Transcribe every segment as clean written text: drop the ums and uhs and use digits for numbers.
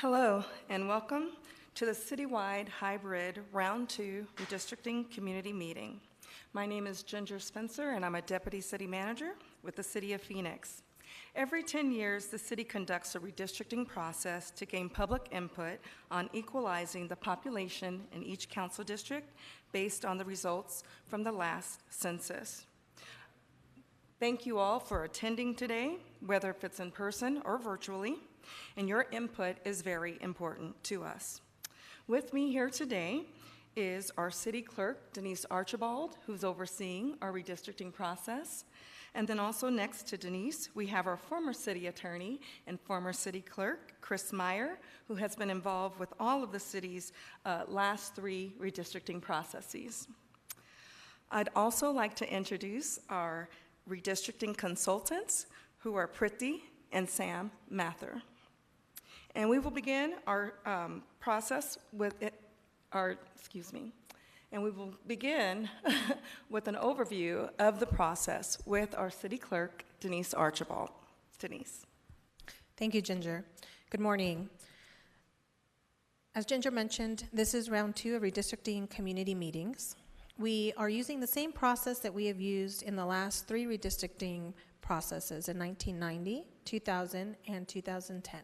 Hello, and welcome to the Citywide Hybrid Round 2 Redistricting Community Meeting. My name is Ginger Spencer, and I'm a Deputy City Manager with the City of Phoenix. Every 10 years, the city conducts a redistricting process to gain public input on equalizing the population in each council district based on the results from the last census. Thank you all for attending today, whether if it's in person or virtually, and your input is very important to us. With me here today is our city clerk, Denise Archibald, who's overseeing our redistricting process. And then also next to Denise, we have our former city attorney and former city clerk, Chris Meyer, who has been involved with all of the city's last 3 redistricting processes. I'd also like to introduce our redistricting consultants, who are Priti and Sam Mather. And we will begin our process with and we will begin with an overview of the process with our city clerk, Denise Archibald. Denise. Thank you, Ginger. Good morning. As Ginger mentioned, this is round 2 of redistricting community meetings. We are using the same process that we have used in the last 3 redistricting processes in 1990, 2000, and 2010.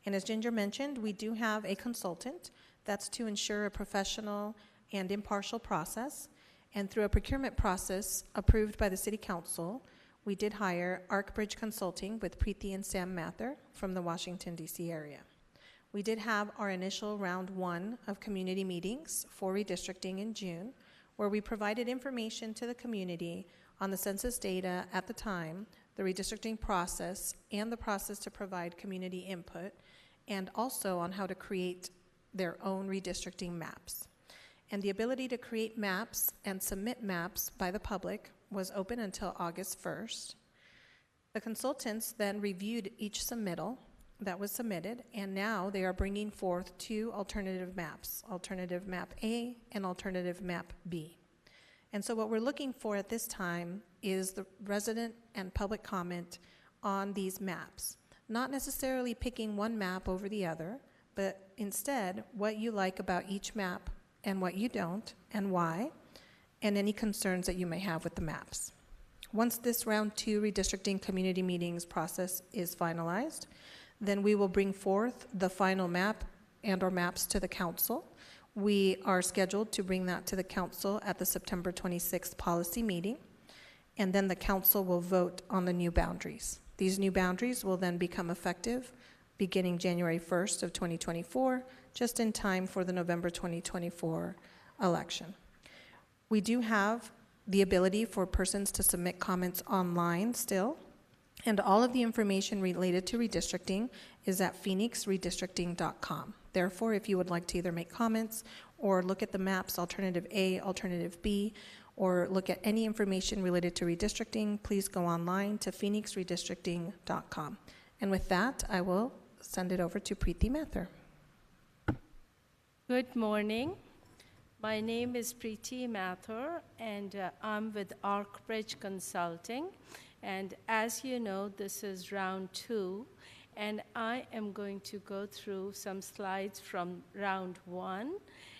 And as Ginger mentioned, we do have a consultant. That's to ensure a professional and impartial process. And through a procurement process approved by the City Council, we did hire Arcbridge Consulting with Preeti and Sam Mather from the Washington, D.C. area. We did have our initial round 1 of community meetings for redistricting in June, where we provided information to the community on the census data at the time, the redistricting process, and the process to provide community input, and also on how to create their own redistricting maps. And the ability to create maps and submit maps by the public was open until August 1st. The consultants then reviewed each submittal that was submitted, and now they are bringing forth 2 alternative maps, Alternative Map A and Alternative Map B. And so what we're looking for at this time is the resident and public comment on these maps. Not necessarily picking one map over the other, but instead what you like about each map and what you don't and why, and any concerns that you may have with the maps. Once this round 2 redistricting community meetings process is finalized, then we will bring forth the final map and or maps to the council. We are scheduled to bring that to the council at the September 26th policy meeting, and then the council will vote on the new boundaries. These new boundaries will then become effective beginning January 1st of 2024, just in time for the November 2024 election. We do have the ability for persons to submit comments online still, and all of the information related to redistricting is at phoenixredistricting.com. Therefore, if you would like to either make comments or look at the maps, Alternative A, Alternative B, or look at any information related to redistricting, please go online to phoenixredistricting.com. And with that, I will send it over to Preeti Mather. Good morning. My name is Preeti Mather, and I'm with Arcbridge Consulting. And as you know, this is round 2, and I am going to go through some slides from round 1,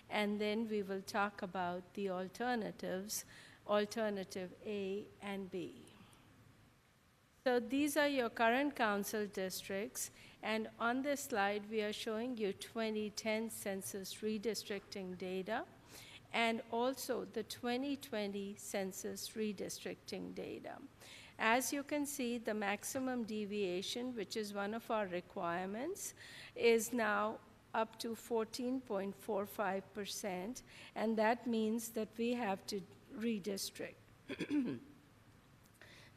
and then we will talk about the alternatives, Alternative A and B. So these are your current council districts, and on this slide we are showing you 2010 census redistricting data, and also the 2020 census redistricting data. As you can see, the maximum deviation, which is one of our requirements, is now up to 14.45%, and that means that we have to redistrict.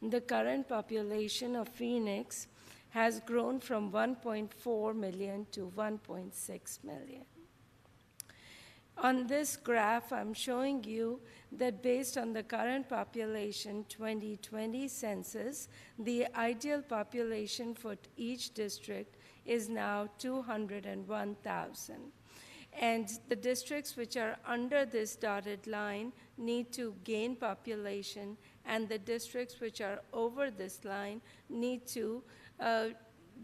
The current population of Phoenix has grown from 1.4 million to 1.6 million. On this graph, I'm showing you that based on the current population 2020 census, the ideal population for each district is now 201,000. And the districts which are under this dotted line need to gain population, and the districts which are over this line need to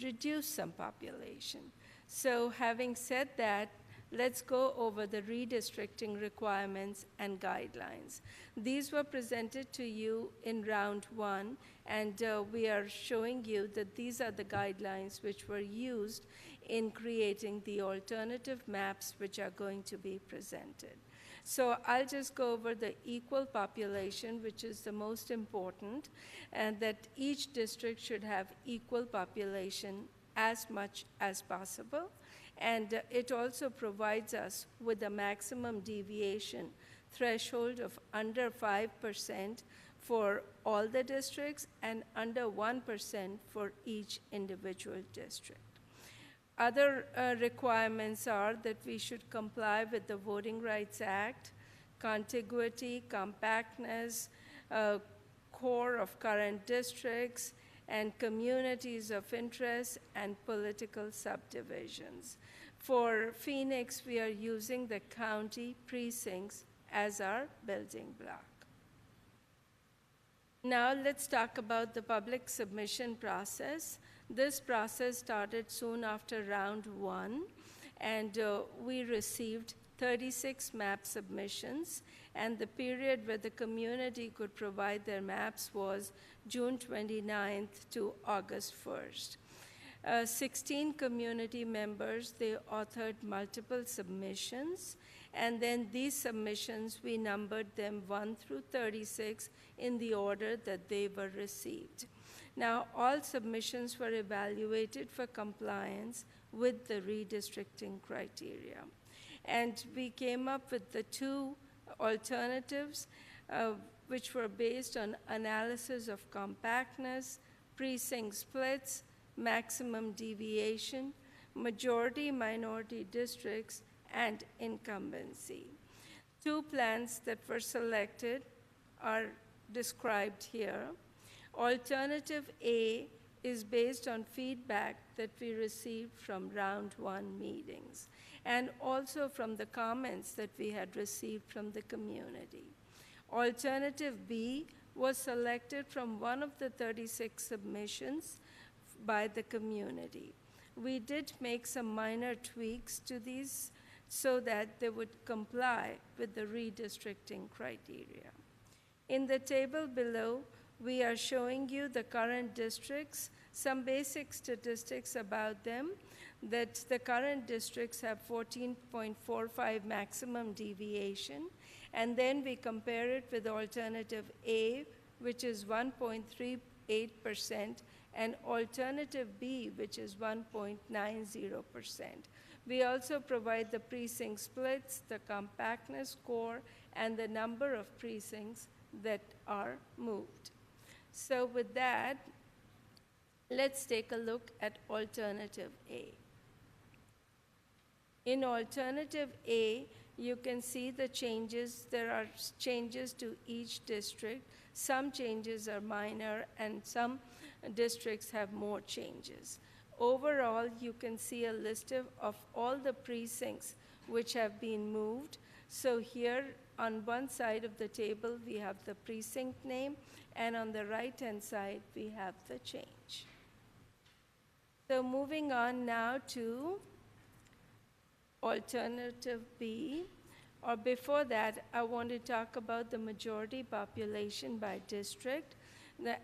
reduce some population. So having said that, let's go over the redistricting requirements and guidelines. These were presented to you in round one, and we are showing you that these are the guidelines which were used in creating the alternative maps which are going to be presented. So I'll just go over the equal population, which is the most important, and that each district should have equal population as much as possible. And it also provides us with a maximum deviation threshold of under 5% for all the districts and under 1% for each individual district. Other requirements are that we should comply with the Voting Rights Act, contiguity, compactness, core of current districts, and communities of interest and political subdivisions. For Phoenix, we are using the county precincts as our building block. Now let's talk about the public submission process. This process started soon after round one, and we received 36 map submissions, and the period where the community could provide their maps was June 29th to August 1st. 16 community members, they authored multiple submissions, and then these submissions, we numbered them 1 through 36 in the order that they were received. Now, all submissions were evaluated for compliance with the redistricting criteria. And we came up with the two alternatives, which were based on analysis of compactness, precinct splits, maximum deviation, majority-minority districts, and incumbency. Two plans that were selected are described here. Alternative A is based on feedback that we received from round one meetings, and also from the comments that we had received from the community. Alternative B was selected from one of the 36 submissions by the community. We did make some minor tweaks to these so that they would comply with the redistricting criteria. In the table below, we are showing you the current districts, some basic statistics about them, that the current districts have 14.45 maximum deviation, and then we compare it with alternative A, which is 1.38%, and alternative B, which is 1.90%. We also provide the precinct splits, the compactness score, and the number of precincts that are moved. So with that, let's take a look at alternative A. In alternative A, you can see the changes. There are changes to each district. Some changes are minor, and some districts have more changes. Overall, you can see a list of all the precincts which have been moved. So here on one side of the table, we have the precinct name, and on the right-hand side, we have the change. So moving on now to alternative B, or before that, I want to talk about the majority population by district,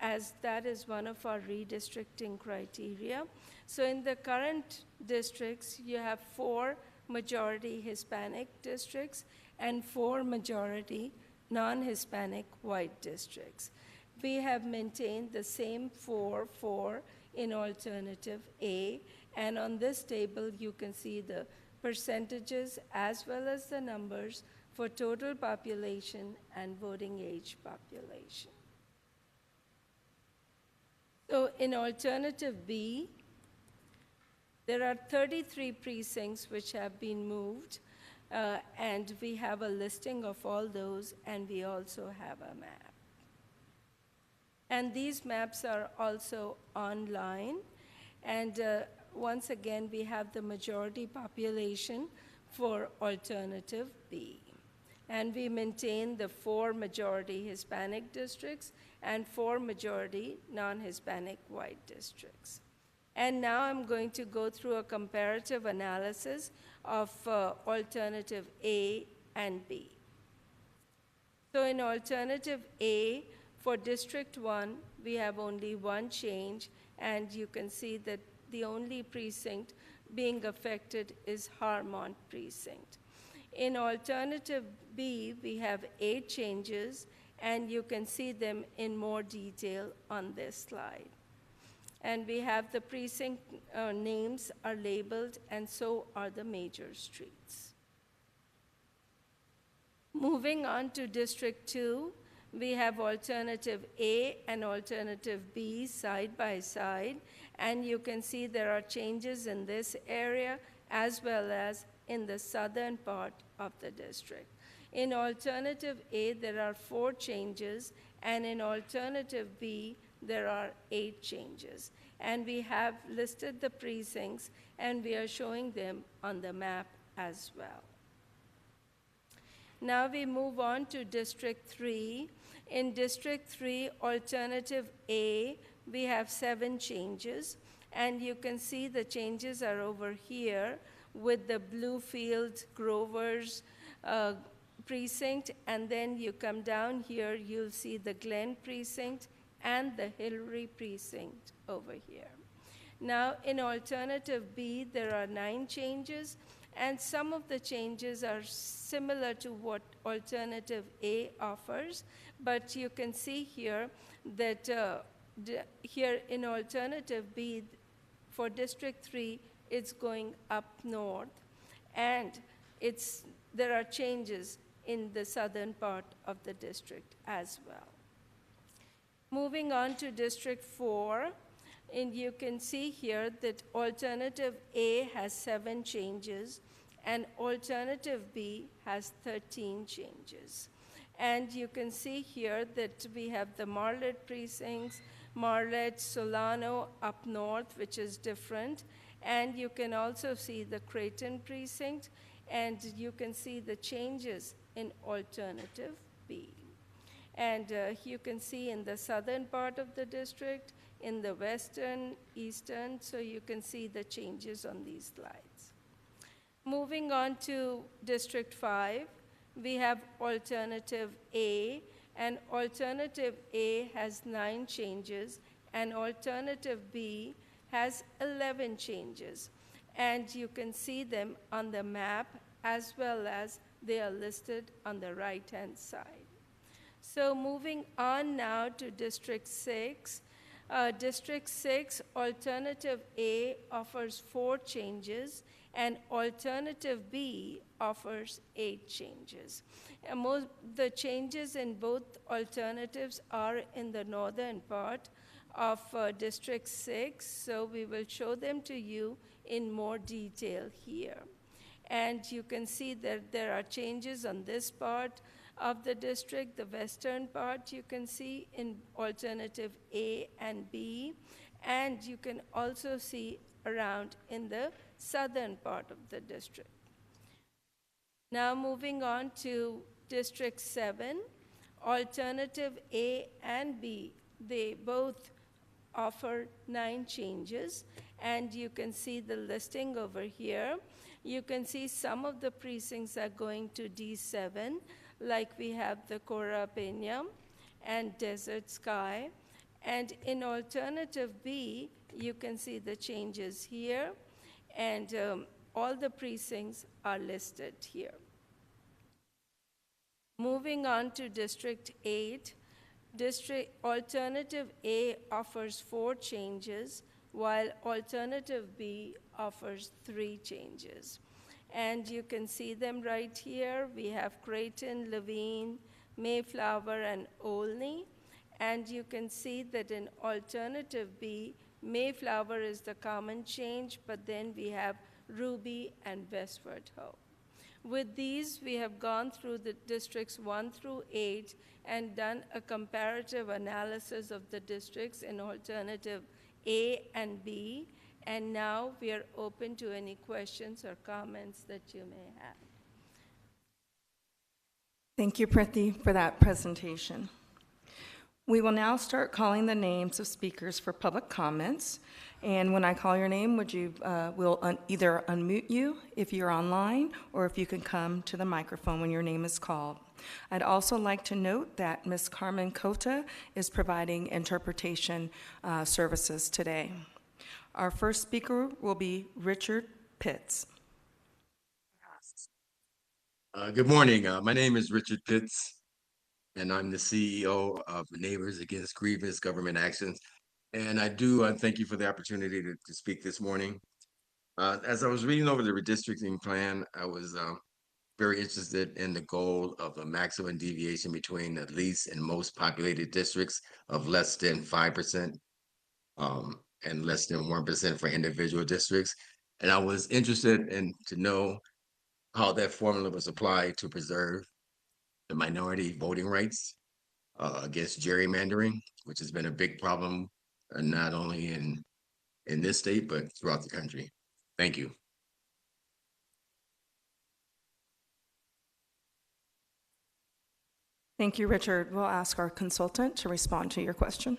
as that is one of our redistricting criteria. So in the current districts, you have 4 majority Hispanic districts and 4 majority non-Hispanic white districts. We have maintained the same 4 in alternative A, and on this table you can see the percentages as well as the numbers for total population and voting age population. So in alternative B, there are 33 precincts which have been moved, and we have a listing of all those, and we also have a map. And these maps are also online, and once again, we have the majority population for alternative B. And we maintain the 4 majority Hispanic districts and 4 majority non-Hispanic white districts. And now I'm going to go through a comparative analysis of alternative A and B. So in alternative A, for District 1, we have only one change, and you can see that the only precinct being affected is Harmont precinct. In alternative B, we have 8 changes, and you can see them in more detail on this slide. And we have the precinct names are labeled, and so are the major streets. Moving on to District 2, we have alternative A and alternative B side by side, and you can see there are changes in this area as well as in the southern part of the district. In alternative A, there are 4 changes, and in alternative B, there are 8 changes. And we have listed the precincts, and we are showing them on the map as well. Now we move on to District 3. In District 3, alternative A, we have 7 changes, and you can see the changes are over here with the Bluefield Grovers precinct, and then you come down here, you'll see the Glen precinct and the Hillary precinct over here. Now, in alternative B, there are 9 changes, and some of the changes are similar to what alternative A offers, but you can see here that here in alternative B, for District 3, it's going up north, and there are changes in the southern part of the district as well. Moving on to District 4, and you can see here that alternative A has 7 changes, and alternative B has 13 changes. And you can see here that we have the Marlette precincts, Marlette, Solano up north, which is different, and you can also see the Creighton precinct, and you can see the changes in alternative B. And you can see in the southern part of the district, in the western, eastern, so you can see the changes on these slides. Moving on to District 5, we have alternative A, and alternative A has 9 changes, and alternative B has 11 changes. And you can see them on the map as well as they are listed on the right-hand side. So moving on now to District 6. District 6, alternative A offers 4 changes, and alternative B offers 8 changes. And the changes in both alternatives are in the northern part of District 6, so we will show them to you in more detail here. And you can see that there are changes on this part of the district, the western part you can see in alternative A and B, and you can also see around in the southern part of the district. Now moving on to District 7, alternative A and B, they both offer 9 changes, and you can see the listing over here. You can see some of the precincts are going to D7, like we have the Cora Pena and Desert Sky. And in alternative B, you can see the changes here, and all the precincts are listed here. Moving on to District 8, alternative A offers 4 changes, while alternative B offers 3 changes. And you can see them right here. We have Creighton, Levine, Mayflower, and Olney. And you can see that in alternative B, Mayflower is the common change, but then we have Ruby and Westward Ho. With these, we have gone through the districts 1 through 8 and done a comparative analysis of the districts in alternative A and B. And now we are open to any questions or comments that you may have. Thank you, Priti, for that presentation. We will now start calling the names of speakers for public comments. And when I call your name, we'll either unmute you if you're online, or if you can come to the microphone when your name is called. I'd also like to note that Ms. Carmen Cota is providing interpretation services today. Our first speaker will be Richard Pitts. Good morning. My name is Richard Pitts, and I'm the CEO of Neighbors Against Grievous Government Actions. And I do thank you for the opportunity to speak this morning. As I was reading over the redistricting plan, I was very interested in the goal of a maximum deviation between the least and most populated districts of less than 5% and less than 1% for individual districts. And I was interested in to know how that formula was applied to preserve the minority voting rights against gerrymandering, which has been a big problem, not only in this state, but throughout the country. Thank you. Thank you, Richard. We'll ask our consultant to respond to your question.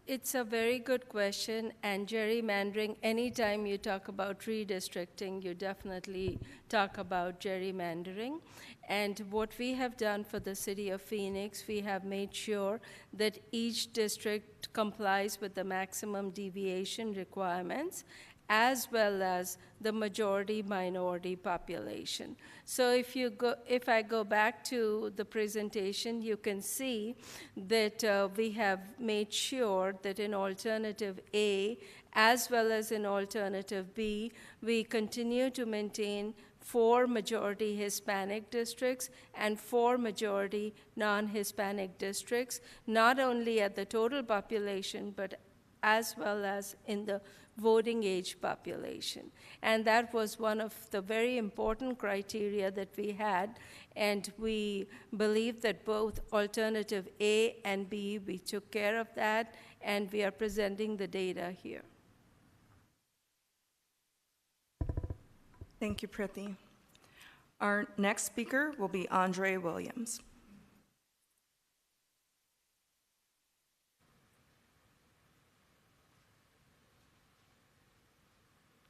It's a very good question, and gerrymandering, anytime you talk about redistricting, you definitely talk about gerrymandering. And what we have done for the city of Phoenix, we have made sure that each district complies with the maximum deviation requirements, as well as the majority-minority population. So if I go back to the presentation, you can see that we have made sure that in alternative A, as well as in alternative B, we continue to maintain 4 majority Hispanic districts and 4 majority non-Hispanic districts, not only at the total population, but as well as in the voting age population. And that was one of the very important criteria that we had, and we believe that both alternative A and B, we took care of that, and we are presenting the data here. Thank you, Priti. Our next speaker will be Andre Williams.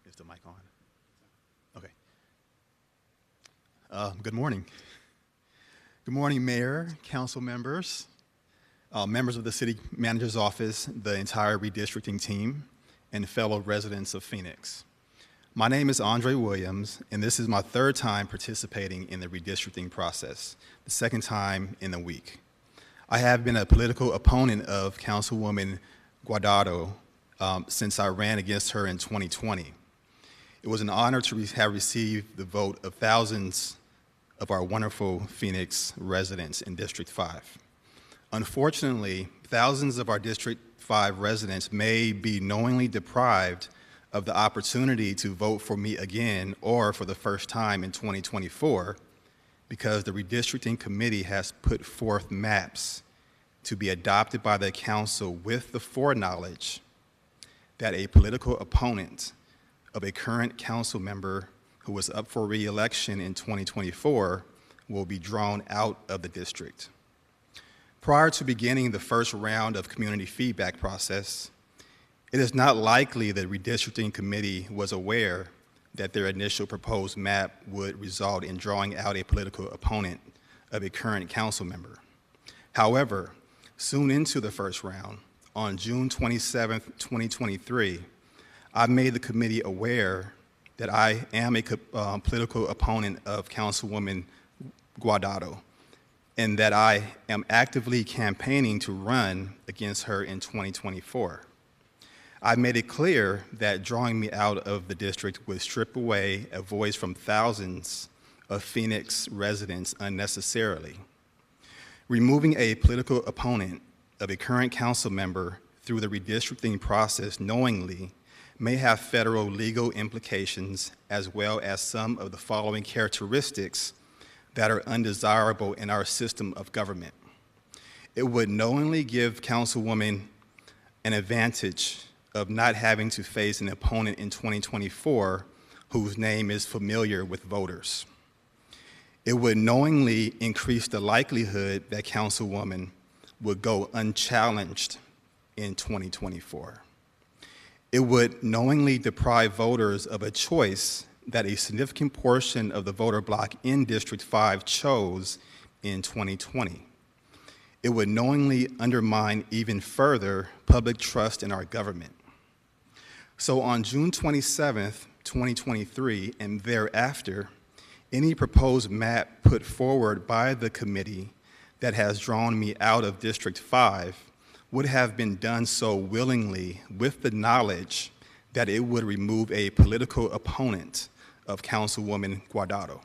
Is the mic on? Okay. Good morning. Good morning, Mayor, council members, members of the City Manager's Office, the entire redistricting team, and fellow residents of Phoenix. My name is Andre Williams, and this is my 3rd time participating in the redistricting process, the 2nd time in a week. I have been a political opponent of Councilwoman Guardado since I ran against her in 2020. It was an honor to have received the vote of thousands of our wonderful Phoenix residents in District 5. Unfortunately, thousands of our District 5 residents may be knowingly deprived of the opportunity to vote for me again or for the first time in 2024 because the Redistricting Committee has put forth maps to be adopted by the council with the foreknowledge that a political opponent of a current council member who was up for re-election in 2024 will be drawn out of the district. Prior to beginning the first round of community feedback process, it is not likely the Redistricting Committee was aware that their initial proposed map would result in drawing out a political opponent of a current council member. However, soon into the first round, on June 27, 2023, I made the committee aware that I am a political opponent of Councilwoman Guardado and that I am actively campaigning to run against her in 2024. I made it clear that drawing me out of the district would strip away a voice from thousands of Phoenix residents unnecessarily. Removing a political opponent of a current council member through the redistricting process knowingly may have federal legal implications, as well as some of the following characteristics that are undesirable in our system of government. It would knowingly give Councilwoman an advantage of not having to face an opponent in 2024 whose name is familiar with voters. It would knowingly increase the likelihood that Councilwoman would go unchallenged in 2024. It would knowingly deprive voters of a choice that a significant portion of the voter bloc in District 5 chose in 2020. It would knowingly undermine even further public trust in our government. So on June 27th, 2023, and thereafter, any proposed map put forward by the committee that has drawn me out of District 5 would have been done so willingly with the knowledge that it would remove a political opponent of Councilwoman Guardado.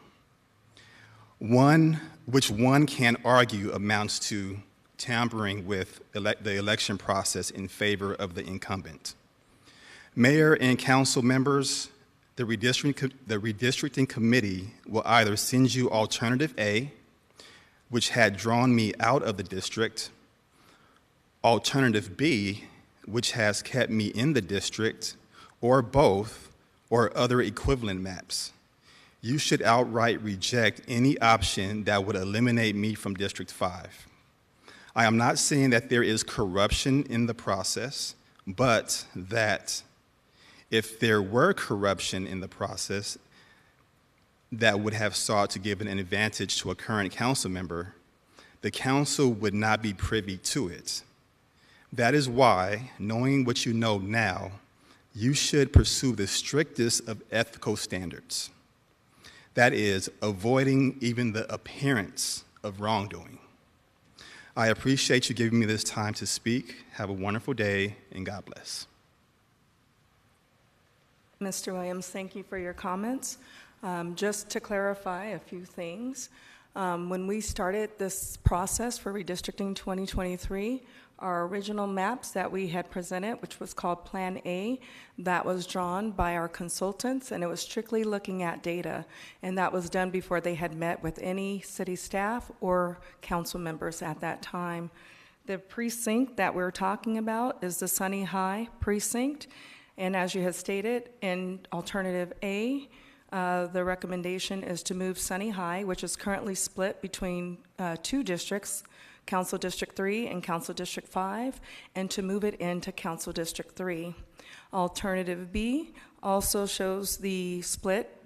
One can argue amounts to tampering with the election process in favor of the incumbent. Mayor and council members, the redistricting committee will either send you alternative A, which had drawn me out of the district, alternative B, which has kept me in the district, or both, or other equivalent maps. You should outright reject any option that would eliminate me from District 5. I am not saying that there is corruption in the process, but that if there were corruption in the process that would have sought to give an advantage to a current council member, the council would not be privy to it. That is why, knowing what you know now, you should pursue the strictest of ethical standards. That is, avoiding even the appearance of wrongdoing. I appreciate you giving me this time to speak. Have a wonderful day, and God bless. Mr. Williams, thank you for your comments. Just to clarify a few things, when we started this process for redistricting 2023, our original maps that we had presented, which was called Plan A, that was drawn by our consultants, and it was strictly looking at data, and that was done before they had met with any city staff or council members at that time. The precinct that we're talking about is the Sunny High precinct, and as you had stated, in alternative A, the recommendation is to move Sunny High, which is currently split between two districts, Council District 3 and Council District 5, and to move it into Council District 3. Alternative B also shows the split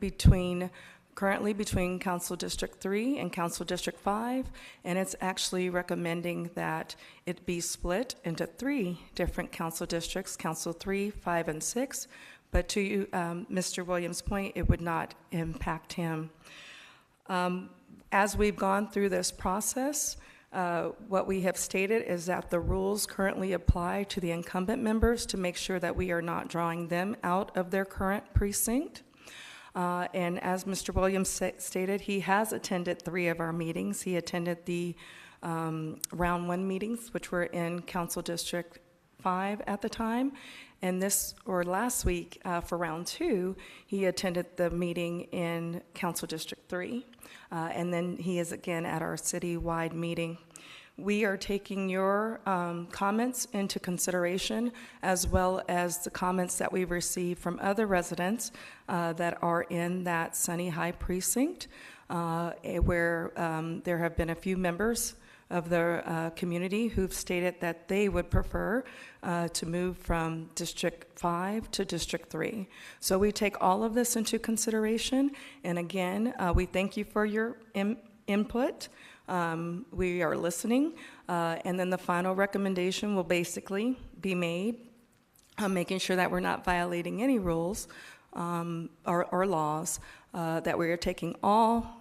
currently between Council District 3 and Council District 5, and it's actually recommending that it be split into 3 different council districts, Council 3, 5, and 6, but to Mr. Williams' point, it would not impact him. As we've gone through this process, what we have stated is that the rules currently apply to the incumbent members to make sure that we are not drawing them out of their current precinct. And as Mr. Williams stated, he has attended 3 of our meetings. He attended the round 1 meetings, which were in Council District 5 at the time. And last week for round 2, he attended the meeting in Council District 3. And then he is again at our citywide meeting. We are taking your comments into consideration, as well as the comments that we've received from other residents that are in that Sunny High precinct, where there have been a few members of the community who've stated that they would prefer to move from District 5 to District 3. So we take all of this into consideration, and again, we thank you for your input. We are listening, and then the final recommendation will basically be made, making sure that we're not violating any rules or laws, that we are taking all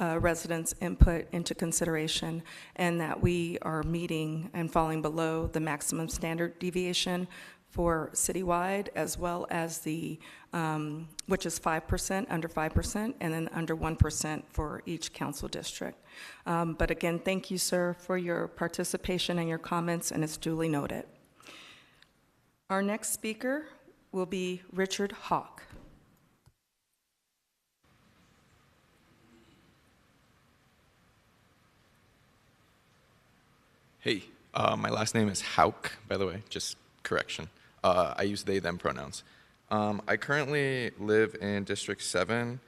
residents' input into consideration, and that we are meeting and falling below the maximum standard deviation for citywide, as well as the, which is 5%, under 5%, and then under 1% for each council district. But again, thank you, sir, for your participation and your comments, and it's duly noted. Our next speaker will be Richard Hawk. Hey, my last name is Hauk, by the way, just correction. I use they, them pronouns. I currently live in District 7,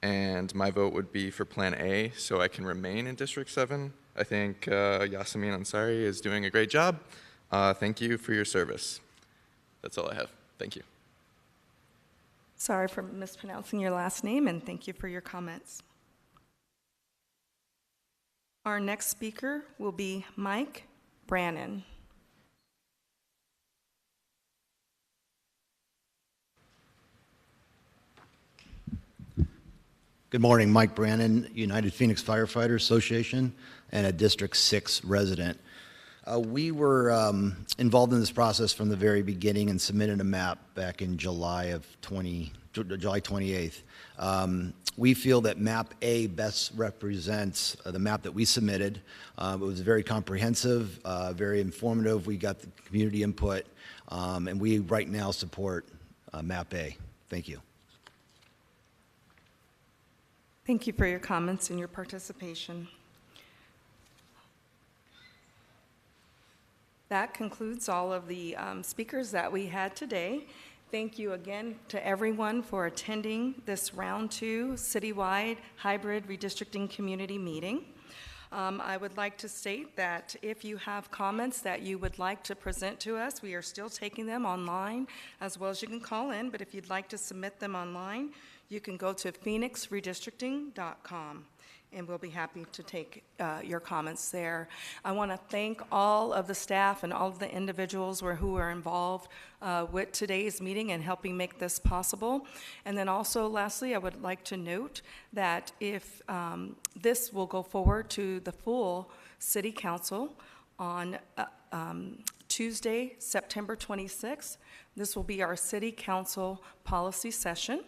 and my vote would be for Plan A, so I can remain in District 7. I think Yasemin Ansari is doing a great job. Thank you for your service. That's all I have. Thank you. Sorry for mispronouncing your last name, and thank you for your comments. Our next speaker will be Mike Brannon. Good morning, Mike Brannon, United Phoenix Firefighter Association, and a District 6 resident. We were involved in this process from the very beginning and submitted a map back in July 28th. We feel that map A best represents the map that we submitted. It was very comprehensive, very informative. We got the community input, and we right now support map A. Thank you. Thank you for your comments and your participation. That concludes all of the speakers that we had today. Thank you again to everyone for attending this round 2 citywide hybrid redistricting community meeting. I would like to state that if you have comments that you would like to present to us, we are still taking them online as well as you can call in, but if you'd like to submit them online, you can go to Phoenixredistricting.com, and we'll be happy to take your comments there. I want to thank all of the staff and all of the individuals who are involved with today's meeting and helping make this possible. And then also, lastly, I would like to note that if this will go forward to the full City Council on Tuesday, September 26th, this will be our City Council policy session.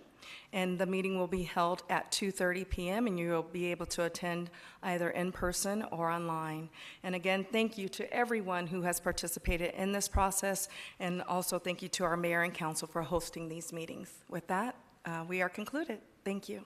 And the meeting will be held at 2:30 p.m. and you will be able to attend either in person or online. And again, thank you to everyone who has participated in this process, and also thank you to our mayor and council for hosting these meetings. With that, we are concluded. Thank you.